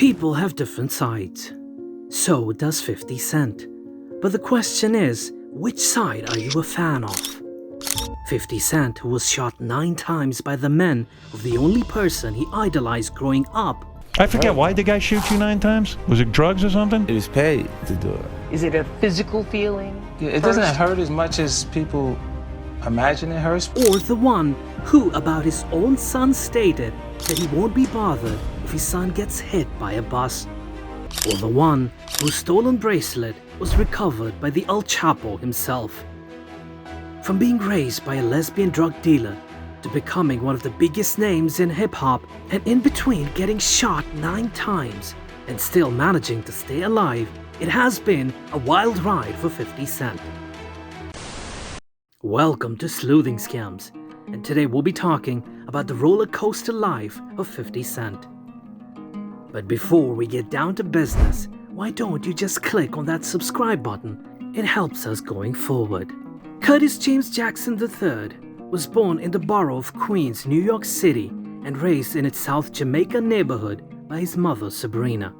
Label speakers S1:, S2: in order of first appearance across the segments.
S1: People have different sides. So does 50 Cent. But the question is, which side are you a fan of? 50 Cent, who was shot 9 times by the men of the only person he idolized growing up.
S2: I forget, why did the guy shoot you 9 times? Was it drugs or something?
S3: He was paid to do it.
S4: Is it a physical feeling?
S5: Yeah, it doesn't hurt as much as people imagine it hurts.
S1: Or the one who, about his own son, stated that he won't be bothered if his son gets hit by a bus. Or the one whose stolen bracelet was recovered by the El Chapo himself. From being raised by a lesbian drug dealer to becoming one of the biggest names in hip-hop, and in between getting shot 9 times and still managing to stay alive, it has been a wild ride for 50 Cent. Welcome to Sleuthing Scams, and today we'll be talking about the roller coaster life of 50 Cent. But before we get down to business, why don't you just click on that subscribe button? It helps us going forward. Curtis James Jackson III was born in the borough of Queens, New York City, and raised in its South Jamaica neighborhood by his mother, Sabrina.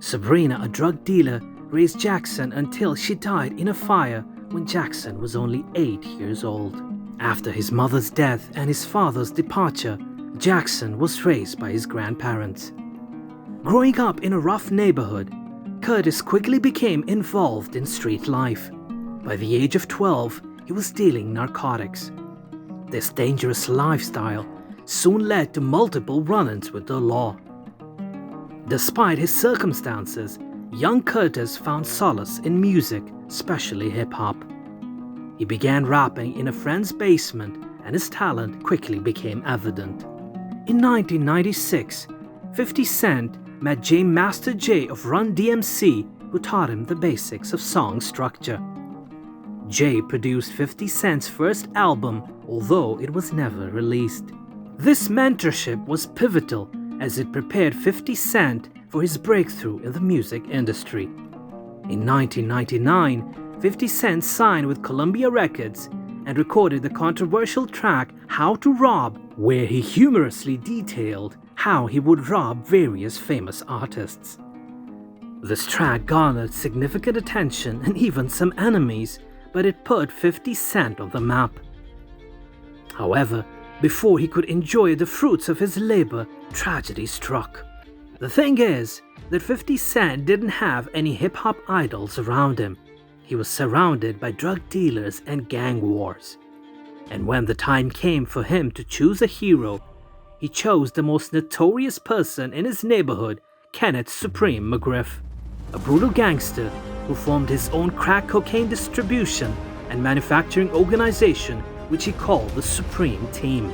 S1: Sabrina, a drug dealer, raised Jackson until she died in a fire when Jackson was only 8 years old. After his mother's death and his father's departure, Jackson was raised by his grandparents. Growing up in a rough neighborhood, Curtis quickly became involved in street life. By the age of 12, he was dealing narcotics. This dangerous lifestyle soon led to multiple run-ins with the law. Despite his circumstances, young Curtis found solace in music, especially hip-hop. He began rapping in a friend's basement, and his talent quickly became evident. In 1996, 50 Cent met J Master Jay of Run DMC, who taught him the basics of song structure. Jay produced 50 Cent's first album, although it was never released. This mentorship was pivotal as it prepared 50 Cent for his breakthrough in the music industry. In 1999, 50 Cent signed with Columbia Records and recorded the controversial track How to Rob, where he humorously detailed how he would rob various famous artists. This track garnered significant attention and even some enemies, but it put 50 Cent on the map. However, before he could enjoy the fruits of his labor, tragedy struck. The thing is that 50 Cent didn't have any hip-hop idols around him. He was surrounded by drug dealers and gang wars. And when the time came for him to choose a hero, he chose the most notorious person in his neighborhood, Kenneth Supreme McGriff, a brutal gangster who formed his own crack cocaine distribution and manufacturing organization, which he called the Supreme Team.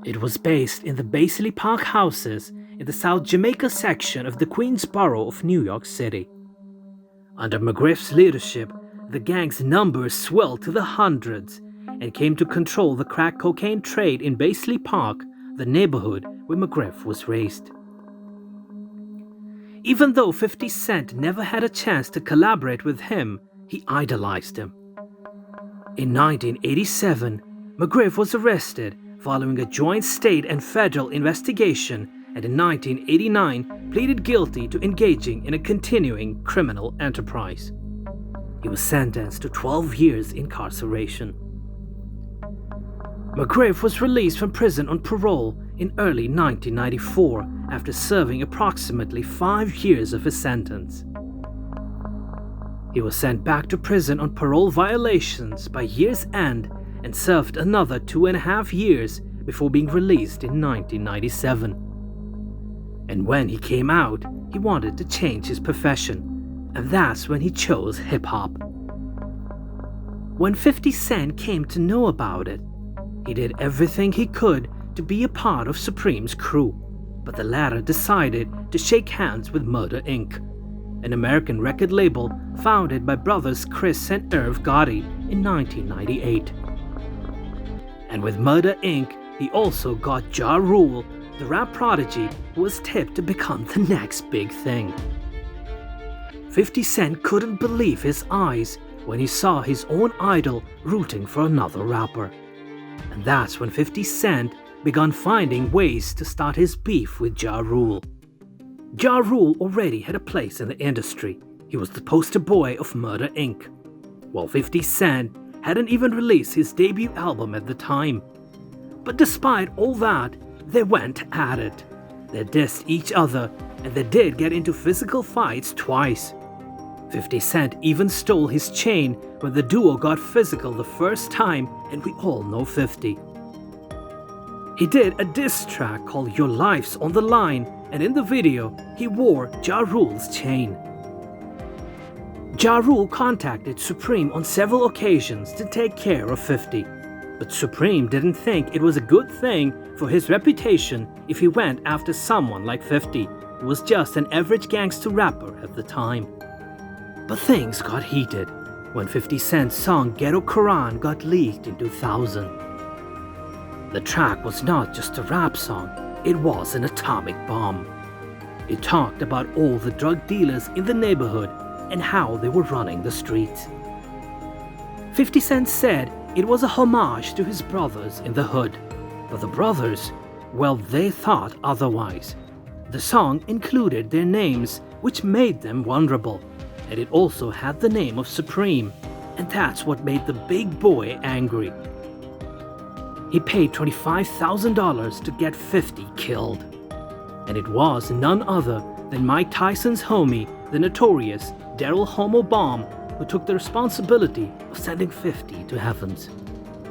S1: It was based in the Paisley Park houses in the South Jamaica section of the Queens borough of New York City. Under McGriff's leadership, the gang's numbers swelled to the hundreds and came to control the crack cocaine trade in Paisley Park, the neighborhood where McGriff was raised. Even though 50 Cent never had a chance to collaborate with him, he idolized him. In 1987, McGriff was arrested following a joint state and federal investigation, and in 1989 pleaded guilty to engaging in a continuing criminal enterprise. He was sentenced to 12 years incarceration. McGriff was released from prison on parole in early 1994 after serving approximately 5 years of his sentence. He was sent back to prison on parole violations by year's end and served another 2.5 years before being released in 1997. And when he came out, he wanted to change his profession, and that's when he chose hip-hop. When 50 Cent came to know about it, he did everything he could to be a part of Supreme's crew, but the latter decided to shake hands with Murder Inc., an American record label founded by brothers Chris and Irv Gotti in 1998. And with Murder Inc., he also got Ja Rule, the rap prodigy who was tipped to become the next big thing. 50 Cent couldn't believe his eyes when he saw his own idol rooting for another rapper. And that's when 50 Cent began finding ways to start his beef with Ja Rule. Ja Rule already had a place in the industry. He was the poster boy of Murder Inc., while 50 Cent hadn't even released his debut album at the time. But despite all that, they went at it. They dissed each other, and they did get into physical fights twice. 50 Cent even stole his chain when the duo got physical the first time, and we all know 50. He did a diss track called Your Life's on the Line, and in the video, he wore Ja Rule's chain. Ja Rule contacted Supreme on several occasions to take care of 50, but Supreme didn't think it was a good thing for his reputation if he went after someone like 50, who was just an average gangster rapper at the time. But things got heated when 50 Cent's song Ghetto Quran got leaked in 2000. The track was not just a rap song, it was an atomic bomb. It talked about all the drug dealers in the neighborhood and how they were running the streets. 50 Cent said it was a homage to his brothers in the hood, but the brothers, well, they thought otherwise. The song included their names, which made them vulnerable, and it also had the name of Supreme, and that's what made the big boy angry. He paid $25,000 to get 50 killed, and it was none other than Mike Tyson's homie, the notorious Daryl Homo Bomb, who took the responsibility of sending 50 to heavens.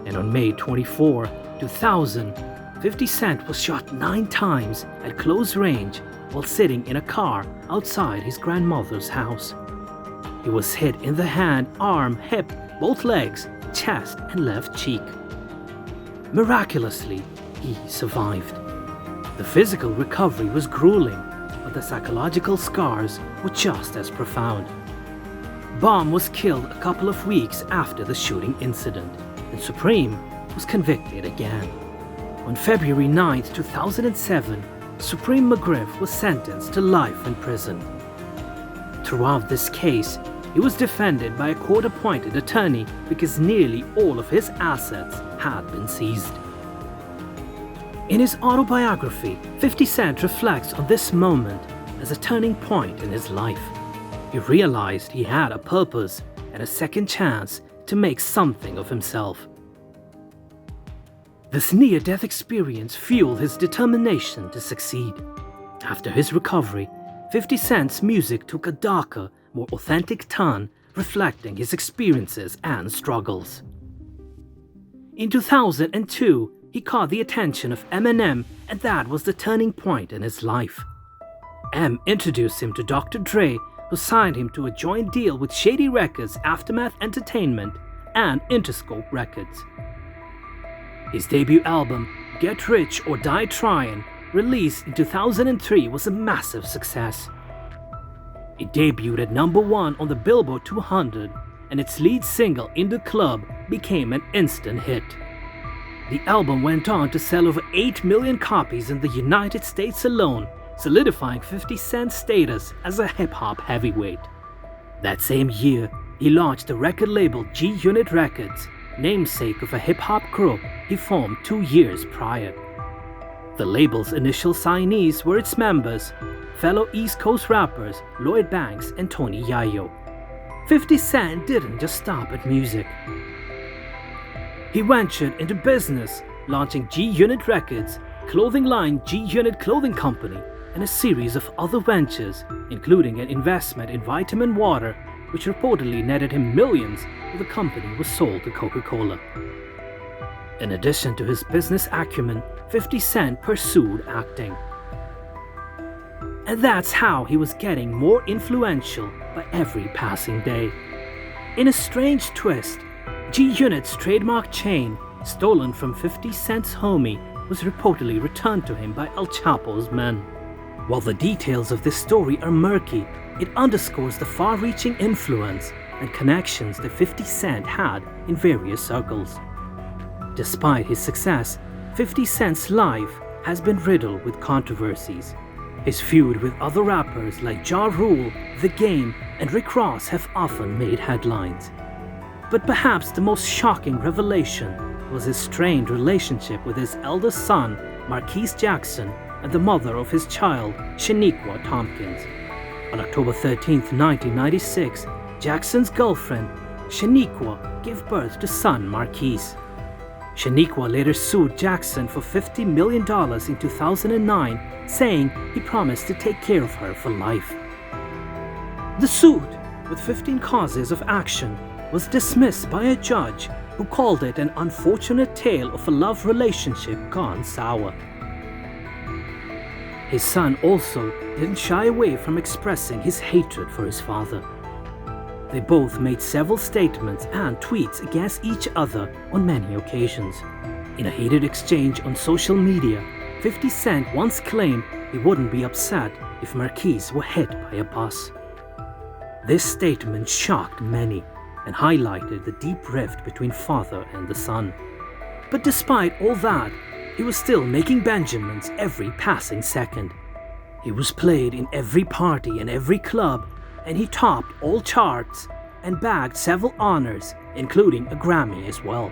S1: And on May 24, 2000, 50 Cent was shot 9 times at close range while sitting in a car outside his grandmother's house. He was hit in the hand, arm, hip, both legs, chest, and left cheek. Miraculously, he survived. The physical recovery was grueling, but the psychological scars were just as profound. Bomb was killed a couple of weeks after the shooting incident, and Supreme was convicted again. On February 9, 2007, Supreme McGriff was sentenced to life in prison. Throughout this case, he was defended by a court-appointed attorney because nearly all of his assets had been seized. In his autobiography, 50 Cent reflects on this moment as a turning point in his life. He realized he had a purpose and a second chance to make something of himself. This near-death experience fueled his determination to succeed. After his recovery, 50 Cent's music took a darker, more authentic turn, reflecting his experiences and struggles. In 2002, he caught the attention of Eminem, and that was the turning point in his life. M introduced him to Dr. Dre, who signed him to a joint deal with Shady Records, Aftermath Entertainment, and Interscope Records. His debut album, Get Rich or Die Tryin', released in 2003, was a massive success. It debuted at #1 on the Billboard 200, and its lead single, In the Club, became an instant hit. The album went on to sell over 8 million copies in the United States alone, solidifying 50 Cent's status as a hip-hop heavyweight. That same year, he launched the record label G-Unit Records, namesake of a hip-hop group he formed 2 years prior. The label's initial signees were its members, fellow East Coast rappers Lloyd Banks and Tony Yayo. 50 Cent didn't just stop at music. He ventured into business, launching G-Unit Records, clothing line G-Unit Clothing Company, and a series of other ventures, including an investment in vitamin water, which reportedly netted him millions when the company was sold to Coca-Cola. In addition to his business acumen, 50 Cent pursued acting. And that's how he was getting more influential by every passing day. In a strange twist, G-Unit's trademark chain, stolen from 50 Cent's homie, was reportedly returned to him by El Chapo's men. While the details of this story are murky, it underscores the far-reaching influence and connections that 50 Cent had in various circles. Despite his success, 50 Cent's life has been riddled with controversies. His feud with other rappers like Ja Rule, The Game, and Rick Ross have often made headlines. But perhaps the most shocking revelation was his strained relationship with his eldest son, Marquise Jackson, and the mother of his child, Shaniqua Tompkins. On October 13, 1996, Jackson's girlfriend, Shaniqua, gave birth to son Marquise. Shaniqua later sued Jackson for $50 million in 2009, saying he promised to take care of her for life. The suit, with 15 causes of action, was dismissed by a judge who called it an unfortunate tale of a love relationship gone sour. His son also didn't shy away from expressing his hatred for his father. They both made several statements and tweets against each other on many occasions. In a heated exchange on social media, 50 Cent once claimed he wouldn't be upset if Marquise were hit by a bus. This statement shocked many and highlighted the deep rift between father and the son. But despite all that, he was still making Benjamins every passing second. He was played in every party and every club, and he topped all charts and bagged several honors, including a Grammy as well.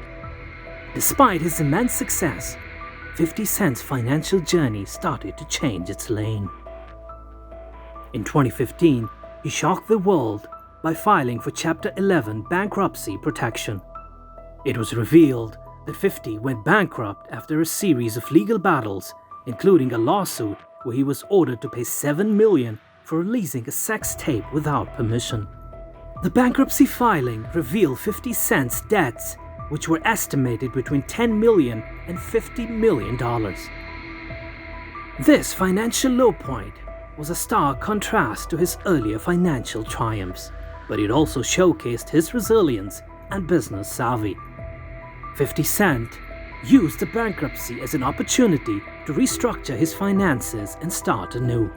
S1: Despite his immense success, 50 Cent's financial journey started to change its lane. In 2015, he shocked the world by filing for Chapter 11 bankruptcy protection. It was revealed that 50 went bankrupt after a series of legal battles, including a lawsuit where he was ordered to pay $7 million for releasing a sex tape without permission. The bankruptcy filing revealed 50 Cent's debts, which were estimated between $10 million and $50 million. This financial low point was a stark contrast to his earlier financial triumphs, but it also showcased his resilience and business savvy. 50 Cent used the bankruptcy as an opportunity to restructure his finances and start anew.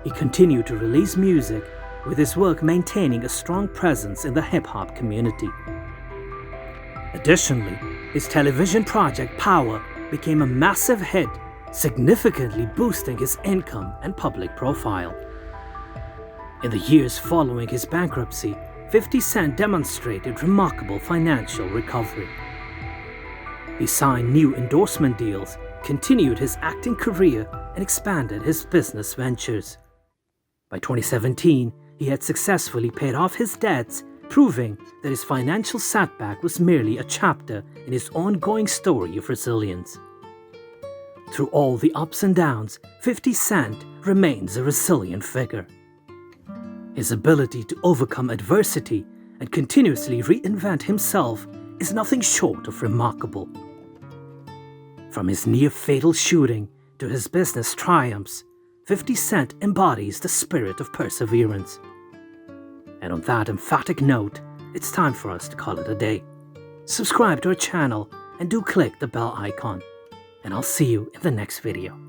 S1: He continued to release music, with his work maintaining a strong presence in the hip-hop community. Additionally, his television project Power became a massive hit, significantly boosting his income and public profile. In the years following his bankruptcy, 50 Cent demonstrated remarkable financial recovery. He signed new endorsement deals, continued his acting career, and expanded his business ventures. By 2017, he had successfully paid off his debts, proving that his financial setback was merely a chapter in his ongoing story of resilience. Through all the ups and downs, 50 Cent remains a resilient figure. His ability to overcome adversity and continuously reinvent himself is nothing short of remarkable. From his near-fatal shooting to his business triumphs, 50 Cent embodies the spirit of perseverance. And on that emphatic note, it's time for us to call it a day. Subscribe to our channel and do click the bell icon. And I'll see you in the next video.